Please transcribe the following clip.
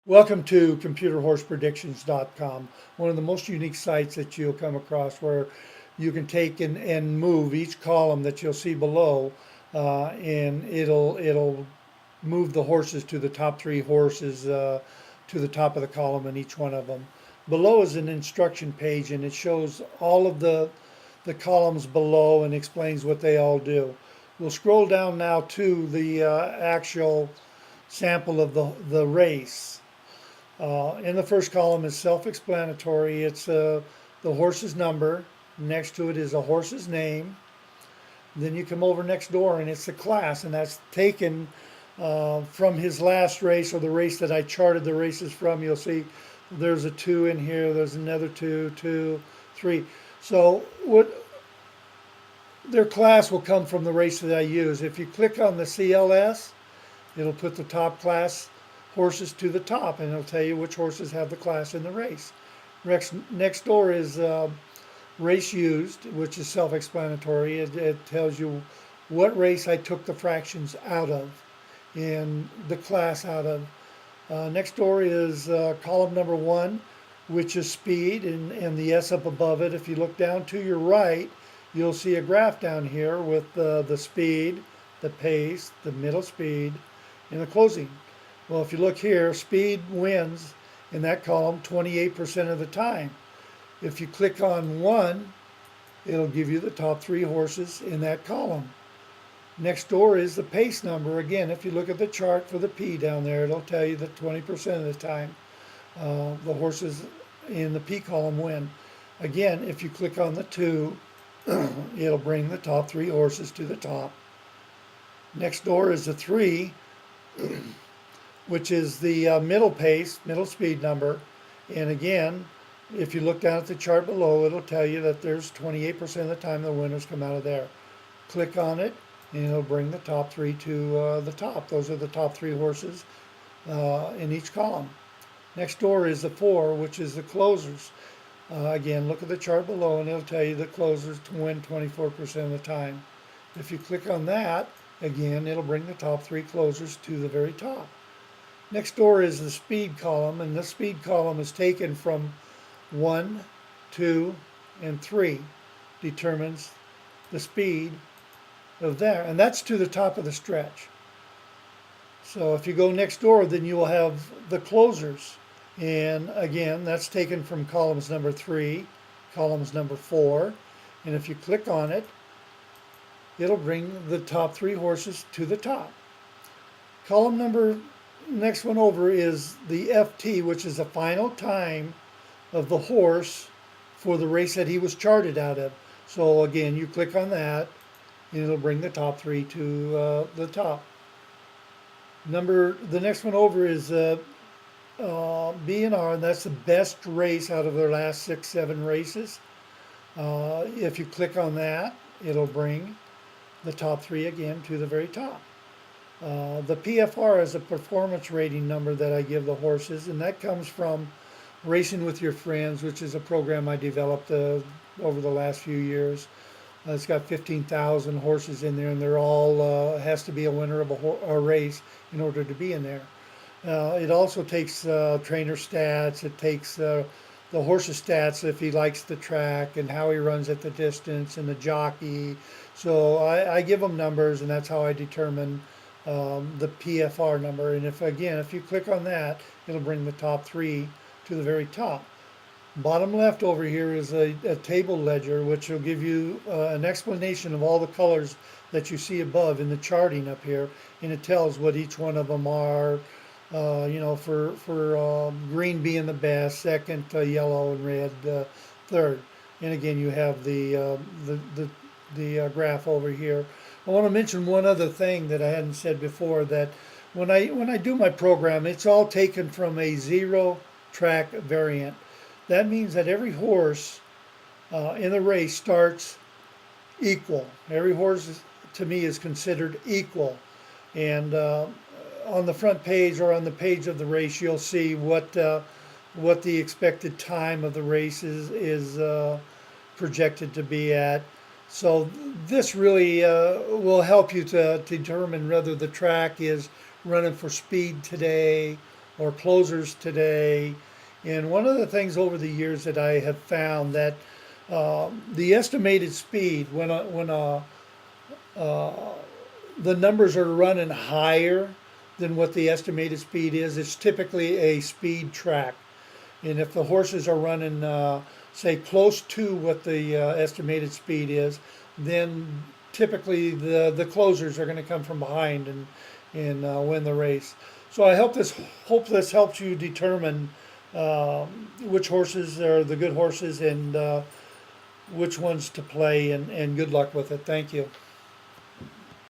Welcome to ComputerHorsePredictions.com, one of the most unique sites that you'll come across where you can take and move each column that you'll see below, and it'll move the horses to the top three horses to the top of the column in each one of them. Below is an instruction page and it shows all of the columns below and explains what they all do. We'll scroll down now to the actual sample of the race. In the first column is self-explanatory. It's the horse's number. Next to it is a horse's name. Then you come over next door and it's the class, and that's taken from his last race or the race that I charted the races from. You'll see there's a 2 in here. There's another 2, 2, 3. So what their class will come from the race that I use. If you click on the CLS, it'll put the top class horses to the top, and it'll tell you which horses have the class in the race. Next door is race used, which is self-explanatory. It tells you what race I took the fractions out of and the class out of. Next door is column number 1, which is speed, and the S up above it. If you look down to your right, you'll see a graph down here with the speed, the pace, the middle speed, and the closing. Well, if you look here, speed wins in that column 28% of the time. If you click on 1, it'll give you the top 3 horses in that column. Next door is the pace number. Again, if you look at the chart for the P down there, it'll tell you that 20% of the time the horses in the P column win. Again, if you click on the 2, it'll bring the top 3 horses to the top. Next door is the 3, which is the middle pace, middle speed number. And again, if you look down at the chart below, it'll tell you that there's 28% of the time the winners come out of there. Click on it, and it'll bring the top 3 to the top. Those are the top 3 horses in each column. Next door is the 4, which is the closers. Again, look at the chart below, and it'll tell you the closers to win 24% of the time. If you click on that, again, it'll bring the top 3 closers to the very top. Next door is the speed column, and the speed column is taken from 1, 2, and 3, determines the speed of there, and that's to the top of the stretch. So if you go next door, then you will have the closers, and again, that's taken from columns number 3, columns number 4, and if you click on it, it'll bring the top 3 horses to the top. Column number Next one over is the FT, which is the final time of the horse for the race that he was charted out of. So again, you click on that, and it'll bring the top 3 to the top. The next one over is B&R, and that's the best race out of their last 6, 7 races. If you click on that, it'll bring the top 3 again to the very top. The PFR is a performance rating number that I give the horses, and that comes from Racing with Your Friends, which is a program I developed over the last few years. It's got 15,000 horses in there, and they're all has to be a winner of a race in order to be in there. It also takes trainer stats. It takes the horse's stats if he likes the track and how he runs at the distance and the jockey. So I give them numbers, and that's how I determine the PFR number. And if you click on that, it'll bring the top 3 to the very top. Bottom left over here is a table ledger, which will give you an explanation of all the colors that you see above in the charting up here, and it tells what each one of them are. For green being the best, second yellow, and red third. And again, you have the graph over here. I want to mention one other thing that I hadn't said before, that when I do my program, it's all taken from a 0 track variant. That means that every horse in the race starts equal. Every horse to me is considered equal. And on the front page or on the page of the race, you'll see what the expected time of the race is projected to be at. So this really will help you to determine whether the track is running for speed today or closers today. And one of the things over the years that I have found that the estimated speed uh, the numbers are running higher than what the estimated speed is, it's typically a speed track. And if the horses are running, say, close to what the estimated speed is, then typically the closers are going to come from behind and win the race. So I hope this helps you determine which horses are the good horses and which ones to play. And good luck with it. Thank you.